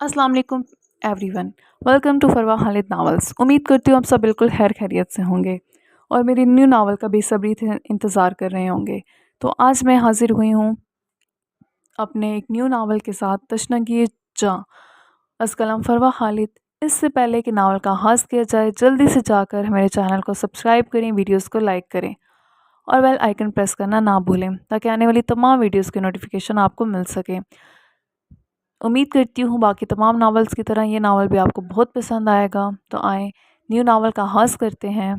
अस्सलाम वालेकुम everyone. Welcome to Farwa Khalid novels. उम्मीद करती हूँ आप सब बिल्कुल खैर खैरियत से होंगे और मेरी न्यू नावल का बेसब्री से इंतज़ार कर रहे होंगे। तो आज मैं हाज़िर हुई हूँ अपने एक न्यू नावल के साथ, तशनगी जाँ अज़ कलम फरवा खालिद। इससे पहले कि नावल का आगाज़ किया जाए, जल्दी से जाकर मेरे चैनल को सब्सक्राइब करें, वीडियोज़ को लाइक करें और बेल आइकन प्रेस करना ना भूलें ताकि आने वाली तमाम वीडियोज़ की नोटिफिकेशन आपको मिल सके। उम्मीद करती हूँ बाकी तमाम नावल्स की तरह ये नावल भी आपको बहुत पसंद आएगा। तो आए न्यू नावल का आगाज़ करते हैं।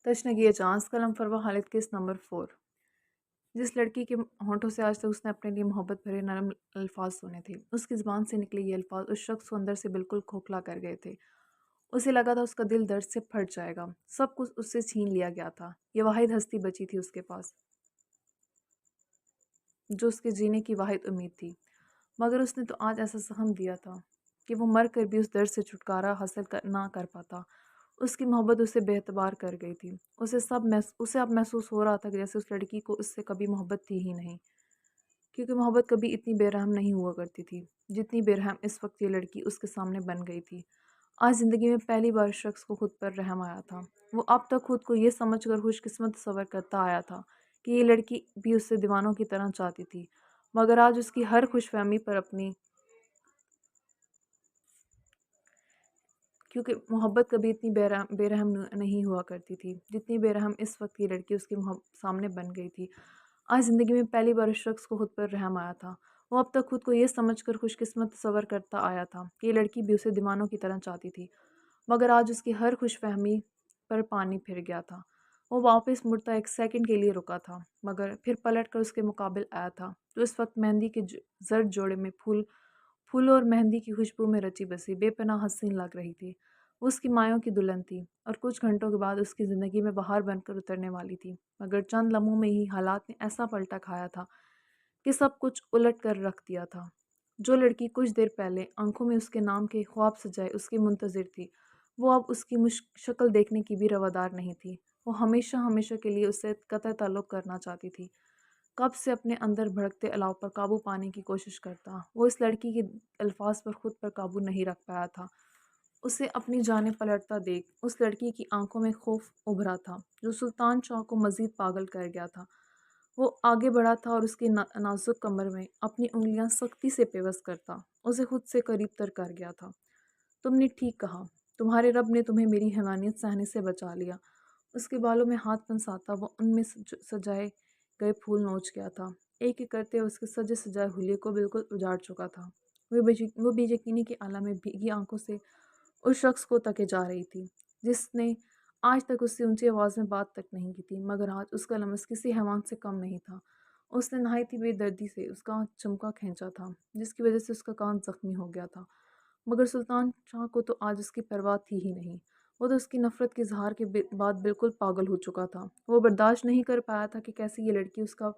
तशनगी चांस कलम फरवा खालिद किस नंबर 4। जिस लड़की के होंठों से आज तक उसने अपने लिए मोहब्बत भरे नरम अल्फाज सुने थे, उसकी ज़बान से निकले ये अल्फाज उस शख्स को अंदर से बिल्कुल खोखला कर गए थे। उसे लगा था उसका दिल दर्द से फट जाएगा। सब कुछ उससे छीन लिया गया था। ये वाहिद हस्ती बची थी उसके पास जो उसके जीने की वाहिद उम्मीद थी। मगर उसने तो आज ऐसा सहम दिया था कि वो मर कर भी उस दर्द से छुटकारा हासिल ना कर पाता। उसकी मोहब्बत उसे बेएतबार कर गई थी। उसे अब महसूस हो रहा था कि जैसे उस लड़की को उससे कभी मोहब्बत थी ही नहीं, क्योंकि मोहब्बत कभी इतनी बेरहम नहीं हुआ करती थी जितनी बेरहम इस वक्त ये लड़की उसके सामने बन गई थी। आज ज़िंदगी में पहली बार उस शख्स को खुद पर रहम आया था। वो अब तक खुद को ये समझकर खुशकिस्मत तस्वर करता आया था कि ये लड़की भी उससे दीवानों की तरह चाहती थी, मगर आज उसकी हर खुशफहमी पर अपनी, क्योंकि मोहब्बत कभी इतनी बेरहम नहीं हुआ करती थी जितनी बेरहम इस वक्त की लड़की उसके सामने बन गई थी। आज ज़िंदगी में पहली बार उस शख्स को खुद पर रहम आया था। वो अब तक खुद को ये समझकर खुशकिस्मत तस्वर करता आया था कि ये लड़की भी उसे दीवानों की तरह चाहती थी, मगर आज उसकी हर खुशफहमी पर पानी फिर गया था। वो वापस मुड़ता एक सेकंड के लिए रुका था, मगर फिर पलट कर उसके मुकाबिल आया था जो इस वक्त मेहंदी के जर्द जोड़े में फूल और मेहंदी की खुशबू में रची बसी बेपनाह हसीन लग रही थी। वो उसकी मायों की दुल्हन थी और कुछ घंटों के बाद उसकी ज़िंदगी में बहार बनकर उतरने वाली थी। मगर चंद लम्हों में ही हालात ने ऐसा पलटा खाया था कि सब कुछ उलट कर रख दिया था। जो लड़की कुछ देर पहले आंखों में उसके नाम के ख्वाब सजाए उसकी मुंतज़िर थी, वो अब उसकी शक्ल देखने की भी रवादार नहीं थी। वो हमेशा हमेशा के लिए उससे कतई ताल्लुक़ करना चाहती थी। कब से अपने अंदर भड़कते अलाव पर काबू पाने की कोशिश करता, वो इस लड़की के अल्फाज पर खुद पर काबू नहीं रख पाया था। उसे अपनी जाने पलटता देख उस लड़की की आंखों में खौफ उभरा था जो सुल्तान शाह को मज़ीद पागल कर गया था। वो आगे बढ़ा था और उसकी नाजुक कमर में अपनी उंगलियां सख्ती से पेवस करता उसे खुद से करीब तर कर गया था। तुमने ठीक कहा, तुम्हारे रब ने तुम्हें मेरी हैवानियत सहने से बचा लिया। उसके बालों में हाथ फंसाता वो उनमें सजाए गए फूल नोच गया था। एक एक करते उसके सजे सजाए हुलिये को बिल्कुल उजाड़ चुका था। वो बेयकीनी के आलम में भीगी आंखों से उस शख्स को तके जा रही थी जिसने आज तक उससे ऊंची आवाज़ में बात तक नहीं की थी, मगर आज उसका लम्स किसी हैवान से कम नहीं था। उसने नहायती बेदर्दी से उसका चमका खींचा था जिसकी वजह से उसका कान जख्मी हो गया था, मगर सुल्तान शाह को तो आज उसकी परवाह थी ही नहीं। वो तो उसकी नफ़रत के इजहार के बाद बिल्कुल पागल हो चुका था। वो बर्दाश्त नहीं कर पाया था कि कैसे ये लड़की उसका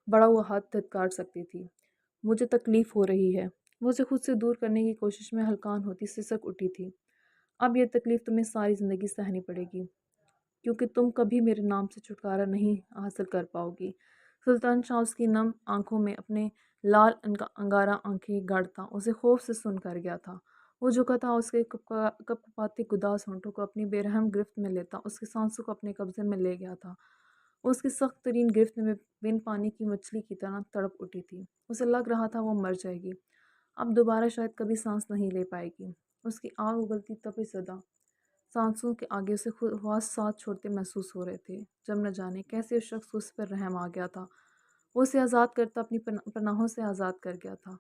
बड़ा हुआ हाथ धत्कार सकती थी। मुझे तकलीफ़ हो रही है, वो उसे खुद से दूर करने की कोशिश में हलकान होती सिसक उठी थी। अब यह तकलीफ़ तुम्हें सारी ज़िंदगी सहनी पड़ेगी, क्योंकि तुम कभी मेरे नाम से छुटकारा नहीं हासिल कर पाओगी। सुल्तान शाह उसकी नम आंखों में अपने लाल अंगारा आंखें गाड़ता उसे खौफ से सुन कर गया था। वो झुका था, उसके कपकपाते गुदास होंठों को अपनी बेरहम गिरफ्त में लेता उसके सांसों को अपने कब्जे में ले गया था। वो उसकी सख्त तरीन गिरफ्त में बिन पानी की मछली की तरह तड़प उठी थी। उसे लग रहा था वो मर जाएगी, अब दोबारा शायद कभी सांस नहीं ले पाएगी। उसकी आग उगलती तपिश ज़दा सांसों के आगे उसे खुद ख्वास साथ छोड़ते महसूस हो रहे थे। जब न जाने कैसे उस शख्स को उस पर रहम आ गया था। वो उसे आज़ाद करता अपनी पनाहों से आज़ाद कर गया था।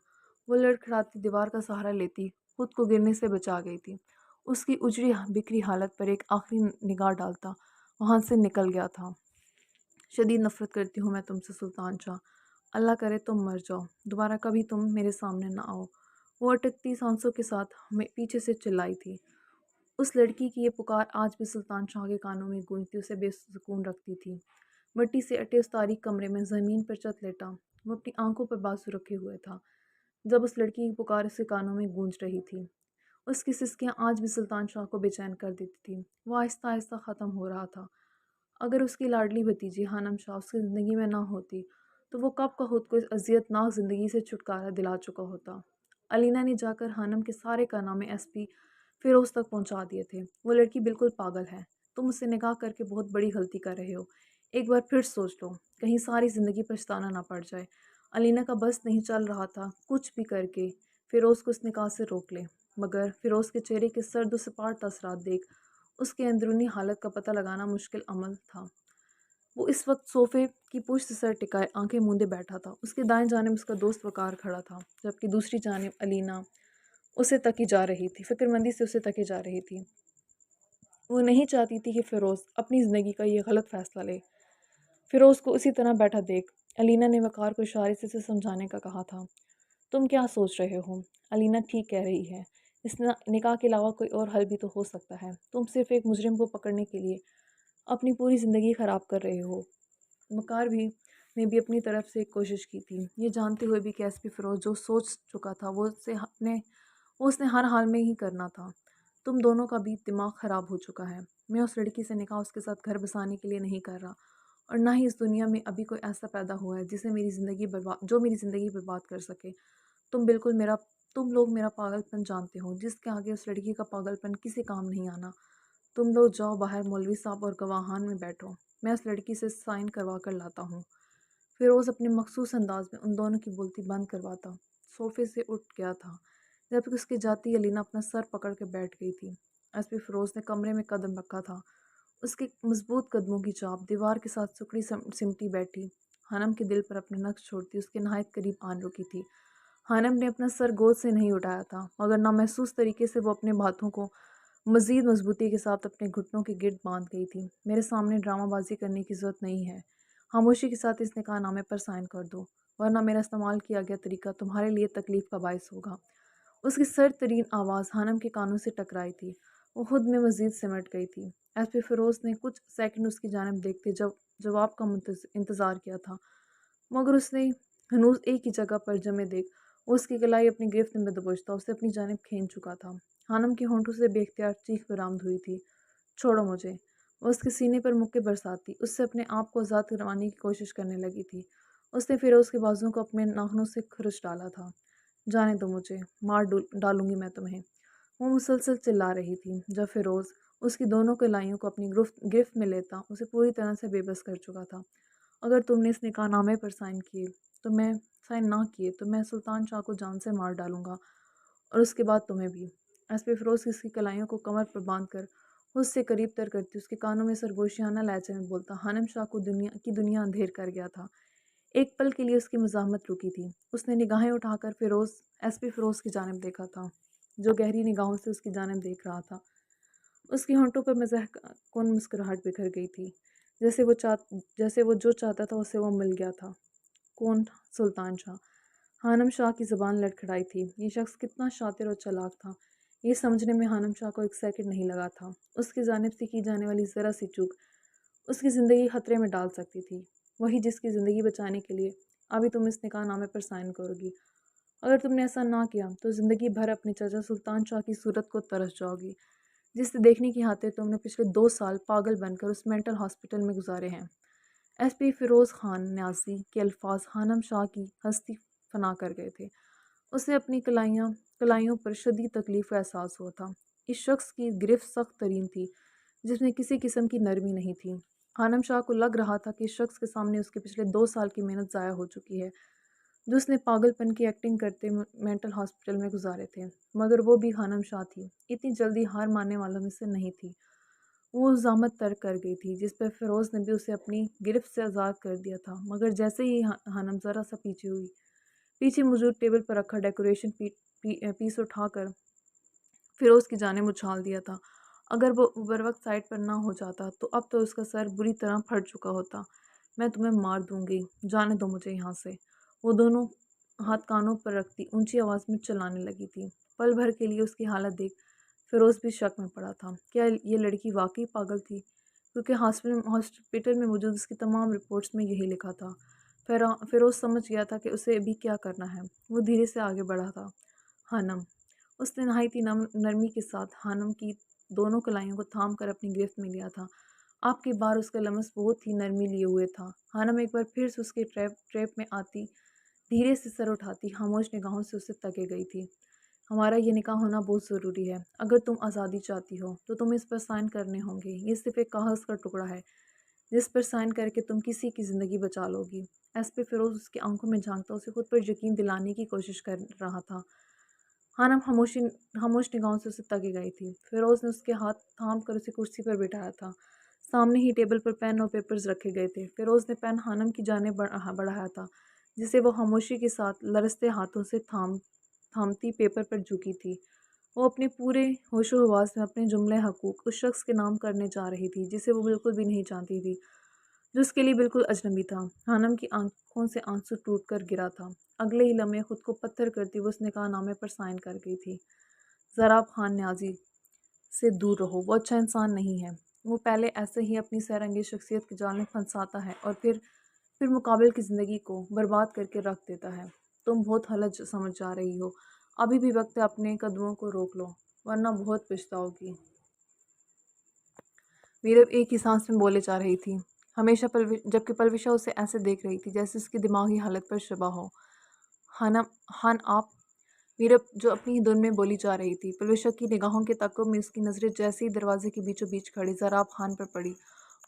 वो लड़खड़ाती दीवार का सहारा लेती खुद को गिरने से बचा गई थी। उसकी उजड़ी बिखरी हालत पर एक आखिरी निगाह डालता वहाँ से निकल गया था। शदीद नफ़रत करती हूँ मैं तुमसे सुल्तान शाह, अल्लाह करे तुम मर जाओ, दोबारा कभी तुम मेरे सामने ना आओ। वो अटकती सांसों के साथ हमें पीछे से चिल्लाई थी। उस लड़की की ये पुकार आज भी सुल्तान शाह के कानों में गूंजती उसे बेसुकून रखती थी। मिट्टी से अटे उस तारीक कमरे में ज़मीन पर चत लेटा वो अपनी आंखों पर बाजू रखे हुए था जब उस लड़की की पुकार उसके कानों में गूंज रही थी। उसकी सिसकियाँ आज भी सुल्तान शाह को बेचैन कर देती थी। वो आहिस्ता आहिस्ता ख़त्म हो रहा था। अगर उसकी लाडली भतीजी हानम शाह उसकी ज़िंदगी में ना होती तो वो कब का खुद को इस अजियतनाक ज़िंदगी से छुटकारा दिला चुका होता। अलीना ने जाकर हानम के सारे कारनामे एसपी फ़िरोज़ तक पहुंचा दिए थे। वो लड़की बिल्कुल पागल है। तुम उससे निकाह करके बहुत बड़ी गलती कर रहे हो। एक बार फिर सोच लो, कहीं सारी ज़िंदगी पछताना ना पड़ जाए। अलीना का बस नहीं चल रहा था कुछ भी करके फ़िरोज़ को उस निकाह से रोक ले, मगर फ़िरोज़ के चेहरे के सर्द व सपाट असरात देख उसके अंदरूनी हालत का पता लगाना मुश्किल अमल था। वो इस वक्त सोफ़े की पुश्त सर टिकाए आंखें मूंदे बैठा था। उसके दाएं जानिब उसका दोस्त वकार खड़ा था, जबकि दूसरी जानिब अलीना उसे तकी जा रही थी, फ़िक्रमंदी से उसे तकी जा रही थी। वो नहीं चाहती थी कि फ़िरोज़ अपनी ज़िंदगी का ये गलत फ़ैसला ले। फ़िरोज़ को उसी तरह बैठा देख अलीना ने वकार को इशारे से उसे समझाने का कहा था। तुम क्या सोच रहे हो? अलीना ठीक कह रही है। इस निकाह के अलावा कोई और हल भी तो हो सकता है। तुम सिर्फ़ एक मुजरिम को पकड़ने के लिए अपनी पूरी ज़िंदगी ख़राब कर रहे हो। वकार भी ने भी अपनी तरफ से एक कोशिश की थी, ये जानते हुए भी कि एसपी फ़िरोज़ जो सोच चुका था वो उसने हर हाल में ही करना था। तुम दोनों का भी दिमाग ख़राब हो चुका है। मैं उस लड़की से निकाह उसके साथ घर बसाने के लिए नहीं कर रहा, और ना ही इस दुनिया में अभी कोई ऐसा पैदा हुआ है जो मेरी ज़िंदगी बर्बाद कर सके। तुम लोग मेरा पागलपन जानते हो, जिसके आगे उस लड़की का पागलपन किसी काम नहीं आना। तुम लोग जाओ बाहर मौलवी साहब और गवाहान में बैठो, मैं उस लड़की से साइन करवा कर लाता हूँ। फ़िरोज़ अपने मखसूस अंदाज में उन दोनों की बोलती बंद करवाता सोफ़े से उठ गया था, जबकि उसके जाती अलीना अपना सर पकड़ के बैठ गई थी। एसपी फ़िरोज़ ने कमरे में कदम रखा था। उसके मजबूत कदमों की चाप दीवार के साथ सुकड़ी सिमटी बैठी हनम के दिल पर अपने नक्श छोड़ती उसके नहायत करीब आन रुकी थी। हनम ने अपना सर गोद से नहीं उठाया था, मगर नामहसूस तरीके से वो अपने हाथों को मज़ीद मजबूती के साथ अपने घुटनों के गिर्द बांध गई थी। मेरे सामने ड्रामाबाजी करने की ज़रूरत नहीं है। खामोशी के साथ इस निकाहनामे पर साइन कर दो, वरना मेरा इस्तेमाल किया गया तरीका तुम्हारे लिए तकलीफ़ का बायस होगा। उसकी सर्द तरीन आवाज़ हानम के कानों से टकराई थी। वो खुद में मज़ीद सिमट गई थी। एसपी फ़िरोज़ ने कुछ सेकंड उसकी जानिब देखते जवाब का इंतज़ार किया था, मगर उसने हनूज़ एक ही जगह पर जमे देख वो उसकी कलाई अपनी गिरफ्त में दबोचता उसे अपनी जानिब खींच चुका था। हानम के होंठों से बेख्तियार चीख बरामद हुई थी। छोड़ो मुझे। वो उसके सीने पर मुक्के बरसाती उससे अपने आप को आज़ाद करवाने की कोशिश करने लगी थी। उसने फ़िरोज़ के बाजुओं को अपने नाखूनों से खुरच डाला था। जाने दो मुझे, डालूंगी मैं तुम्हें। वो मुसलसल चिल्ला रही थी, जब फ़िरोज़ उसकी दोनों कलाइयों को अपनी गिरफ्त में लेता उसे पूरी तरह से बेबस कर चुका था। अगर तुमने इस निकाहनामे पर साइन ना किए तो मैं सुल्तान शाह को जान से मार डालूंगा, और उसके बाद तुम्हें भी। एसपी फ़िरोज़ उसकी कलाइयों को कमर पर बांध कर उससे करीब तर करती उसके कानों में सरगोशियाना लहजे में बोलता, हानिम शाह को दुनिया अंधेर कर गया था। एक पल के लिए उसकी मज़ाहमत रुकी थी। उसने निगाहें उठाकर एसपी फ़िरोज़ की जानिब देखा था, जो गहरी निगाहों से उसकी जानिब देख रहा था। उसके होंठों पर मज़ाहकुन मुस्कुराहट बिखर गई थी, जैसे वो जो चाहता था उसे वो मिल गया था। कौन? सुल्तान शाह। हानम शाह की ज़बान लड़खड़ाई थी। ये शख्स कितना शातिर और चालाक था, ये समझने में हानम शाह को एक सेकंड नहीं लगा था। उसकी जानिब से की जाने वाली ज़रा सी चूक उसकी ज़िंदगी खतरे में डाल सकती थी। वही जिसकी ज़िंदगी बचाने के लिए अभी तुम इस निकाहनामे पर साइन करोगी। अगर तुमने ऐसा ना किया तो ज़िंदगी भर अपने चाचा सुल्तान शाह की सूरत को तरस जाओगी, जिसे देखने की खातिर तुमने पिछले 2 साल पागल बनकर उस मेंटल हॉस्पिटल में गुजारे हैं। एसपी फ़िरोज़ खान न्याज़ी के अल्फाज हानम शाह की हस्ती फना कर गए थे। उसे अपनी कलाइयों पर शदीद तकलीफ़ का एहसास हुआ था। इस शख्स की गिरफ्त सख्त तरीन थी, जिसमें किसी किस्म की नरमी नहीं थी। हानम शाह को लग रहा था कि इस शख्स के सामने उसके पिछले 2 साल की मेहनत ज़ाया हो चुकी है, जो उसने पागलपन की एक्टिंग करते मेंटल हॉस्पिटल में गुजारे थे। मगर वो भी हानम शाह थी, इतनी जल्दी हार मानने वालों में से नहीं थी। वो ज़ामत तर्क कर गई थी, जिस पर फ़िरोज़ ने भी उसे अपनी गिरफ्त से आज़ाद कर दिया था। मगर जैसे ही हानम ज़रा सा पीछे मौजूद टेबल पर रखा डेकोरेशन पीस उठाकर फ़िरोज़ की जानिब उछाल दिया था। अगर वो बर वक्त साइड पर ना हो जाता तो अब तो उसका सर बुरी तरह फट चुका होता। मैं तुम्हें मार दूंगी, जाने दो मुझे यहाँ से। वो दोनों हाथ कानों पर रखती ऊंची आवाज़ में चिल्लाने लगी थी। पल भर के लिए उसकी हालत देख फ़िरोज़ भी शक में पड़ा था, क्या ये लड़की वाकई पागल थी? क्योंकि हॉस्पिटल में मौजूद उसकी तमाम रिपोर्ट्स में यही लिखा था। फ़िरोज़ समझ गया था कि उसे अभी क्या करना है। वो धीरे से आगे बढ़ा था। हानम। उसने नहायती नरमी के साथ हानम की दोनों कलाइयों को थाम कर अपनी गिरफ्त में लिया था। आपके बार उसका लमस बहुत ही नरमी लिए हुए था। हानम एक बार फिर से उसके ट्रैप ट्रैप में आती, धीरे से सर उठाती, खामोश निगाहों से उसे तके गई थी। हमारा ये निकाह होना बहुत ज़रूरी है। अगर तुम आज़ादी चाहती हो तो तुम इस पर साइन करने होंगे। ये सिर्फ़ एक कागज़ का टुकड़ा है जिस पर साइन करके तुम किसी की ज़िंदगी बचा लोगी। एसपी फ़िरोज़ उसकी आंखों में झांकता उसे खुद पर यकीन दिलाने की कोशिश कर रहा था। हानम खामोश निगाहों से उसे तकी गई थी। फ़िरोज़ ने उसके हाथ थाम कर उसे कुर्सी पर बिठाया था। सामने ही टेबल पर पेन और पेपर्स रखे गए थे। फ़िरोज़ ने पेन हानम की जानिब बढ़ाया था, जिसे वो खामोशी के साथ लरजते हाथों से थामती पेपर पर झुकी थी। वो अपने पूरे होशो-हवास में अपने जुमले हकूक़ उस शख़्स के नाम करने जा रही थी, जिसे वो बिल्कुल भी नहीं जानती थी, जो उसके लिए बिल्कुल अजनबी था। हानम की आँखों से आंसू टूट कर गिरा था। अगले ही लम्हे खुद को पत्थर करती वो उस निकाहनामे पर साइन कर गई थी। ज़रा आप खान न्याज़ी से दूर रहो, वो अच्छा इंसान नहीं है। वो पहले ऐसे ही अपनी सैरअंगेज़ शख्सियत के जाल में फंसाता है और फिर मुकाबिल की ज़िंदगी को बर्बाद करके रख देता है। तुम बहुत हलज समझ जा रही हो। अभी भी वक्त है, अपने कदमों को रोक लो, वरना बहुत पछताओगी। मीरब एक ही सांस में बोले जा रही थी, जबकि पलविशा उसे ऐसे देख रही थी जैसे उसकी दिमागी हालत पर शबा हो। हाना हान आप मीरब जो अपनी ही धुन में बोली जा रही थी। पलविशा की निगाहों के तक़व्वुफ़ में उसकी नज़रें जैसे ही दरवाजे के बीचों बीच खड़ी ज़राब खान पर पड़ी।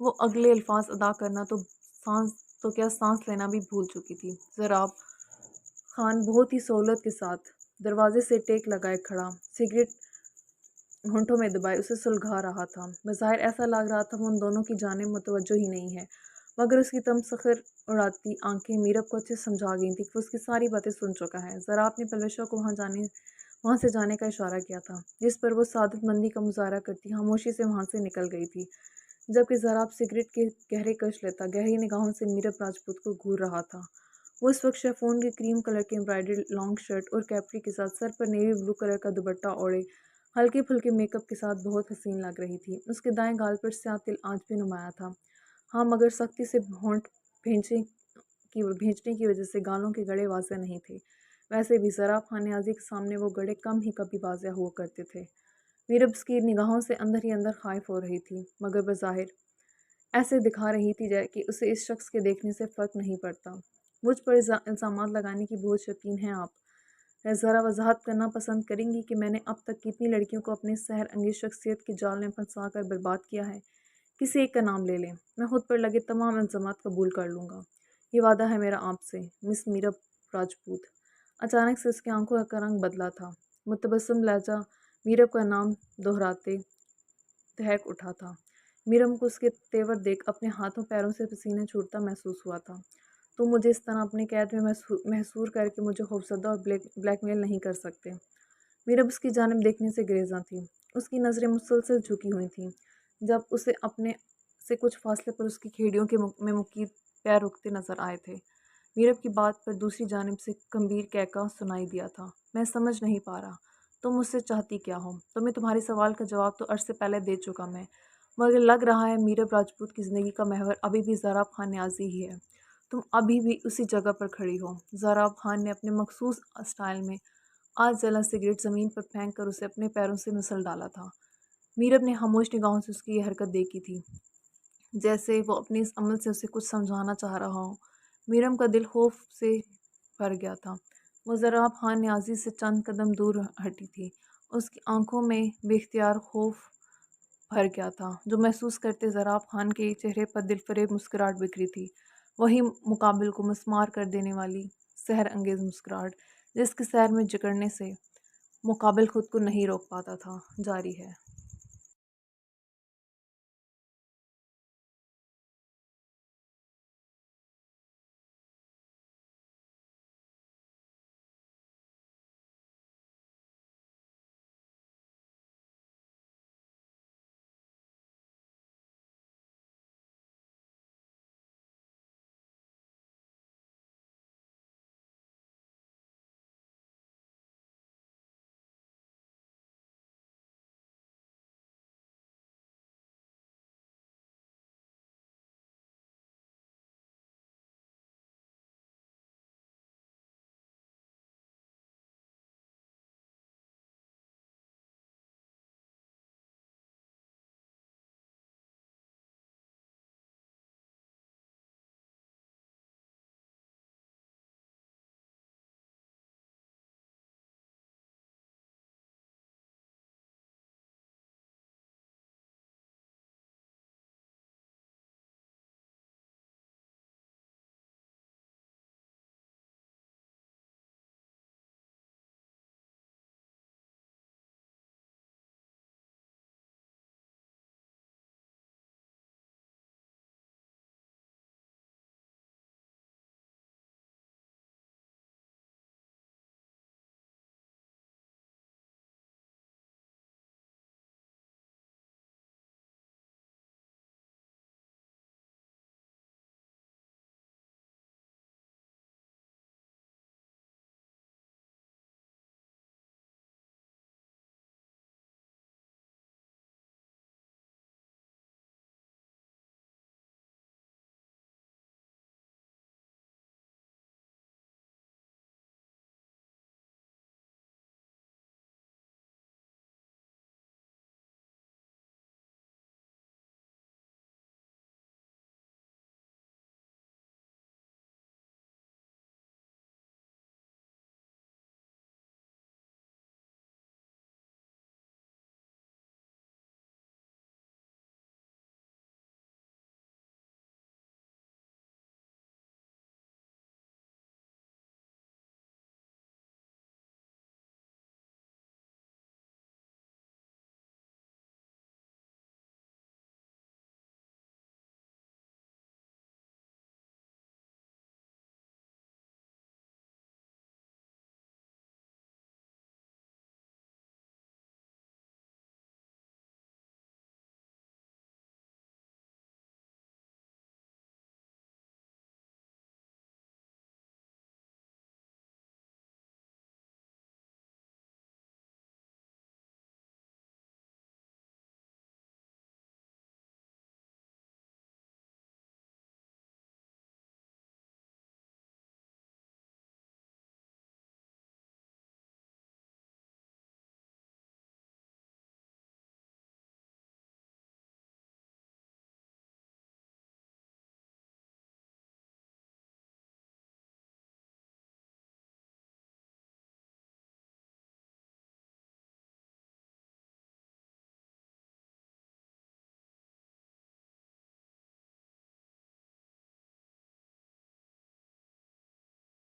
वो अगले अल्फाज अदा करना तो क्या सांस लेना भी भूल चुकी थी। ज़राब खान बहुत ही सहूलत के साथ दरवाजे से टेक लगाए खड़ा, सिगरेट होंठों में दबाए उसे सुलगा रहा था। बज़ाहिर ऐसा लग रहा था वो उन दोनों की जानिब मुतवज्जो ही नहीं है, मगर उसकी तमसखर उड़ाती आंखें मीरब को अच्छे समझा गई थी कि वो उसकी सारी बातें सुन चुका है। ज़राब ने पलवशा को वहाँ से जाने का इशारा किया था, जिस पर वो सादतमंदी का मुजाहरा करती खामोशी से वहाँ से निकल गई थी, जबकि ज़राब सिगरेट के गहरे कश लेता गहरी निगाहों से मीरब राजपूत को घूर रहा था। वो इस वक्त शेफोन के क्रीम कलर के एम्ब्रॉयडर्ड लॉन्ग शर्ट और कैप्री के साथ सर पर नेवी ब्लू कलर का दुपट्टा ओढ़े हल्के फुल्के मेकअप के साथ बहुत हसीन लग रही थी। उसके दाएं गाल पर स्याह तिल आज भी नुमाया था। हाँ, मगर सख्ती से होंठ भींचने की वजह से गालों के गड़े वाज़ेह नहीं थे। वैसे भी ज़रा खानियाजी के सामने वो गड़े कम ही कभी वाज़ेह हुआ करते थे। मीरब उसकी निगाहों से अंदर ही अंदर खाइफ हो रही थी, मगर बज़ाहिर ऐसे दिखा रही थी कि उसे इस शख्स के देखने से फ़र्क नहीं पड़ता। मुझ पर इल्ज़ामात लगाने की बहुत शौकीन हैं आप। ज़रा वज़ाहत करना पसंद करेंगी कि मैंने अब तक कितनी लड़कियों को अपने सहर अंगेज़ शख्सियत के जाल में फंसा कर बर्बाद किया है। किसी एक का नाम ले लें, मैं खुद पर लगे तमाम इल्ज़ामात कबूल कर लूँगा। ये वादा है मेरा आपसे, मिस मीरा राजपूत। अचानक से उसकी आंखों का रंग बदला था। मुतबस्सम लहजा मीरब का नाम दोहराते दहक उठा था। मीरम को उसके तेवर देख अपने हाथों पैरों से पसीने छूटता महसूस हुआ था। तुम मुझे इस तरह अपनी कैद में महसूर करके मुझे खौफज़दा और ब्लैकमेल नहीं कर सकते। मीरब उसकी जानिब देखने से गुरेज़ां थी। उसकी नज़रें मुसलसल झुकी हुई थीं। जब उसे अपने से कुछ फासले पर उसकी खिड़ियों में मुकीद पैर रुकते नज़र आए थे। मीरब की बात पर दूसरी जानिब से गंभीर कहका सुनाई दिया था, मैं समझ नहीं पा रहा, तुम मुझसे चाहती क्या हो? तुम्हें तुम्हारे सवाल का जवाब तो अर्से पहले दे चुका मैं, मगर लग रहा है मीरब राजपूत की ज़िंदगी का महवर अभी भी ज़राब खान न्याज़ी ही है। तुम अभी भी उसी जगह पर खड़ी हो। ज़राब खान ने अपने मखसूस स्टाइल में आज जला सिगरेट ज़मीन पर फेंक कर उसे अपने पैरों से मसल डाला था। मीरब ने खामोश निगाहों से उसकी ये हरकत देखी थी, जैसे वो अपने इस अमल से उसे कुछ समझाना चाह रहा हो। मीरम का दिल खौफ से भर गया था। वो ज़रा खान न्याज़ी से चंद कदम दूर हटी थी। उसकी आंखों में बेख्तियार खौफ भर गया था, जो महसूस करते ज़राब खान के चेहरे पर दिलफरेब मुस्कुराहट बिखरी थी। वही मुकाबिल को मस्मार कर देने वाली सहर अंगेज़ मुस्कुराहट, जिसके सैर में जकड़ने से मुकाबिल खुद को नहीं रोक पाता था। जारी है।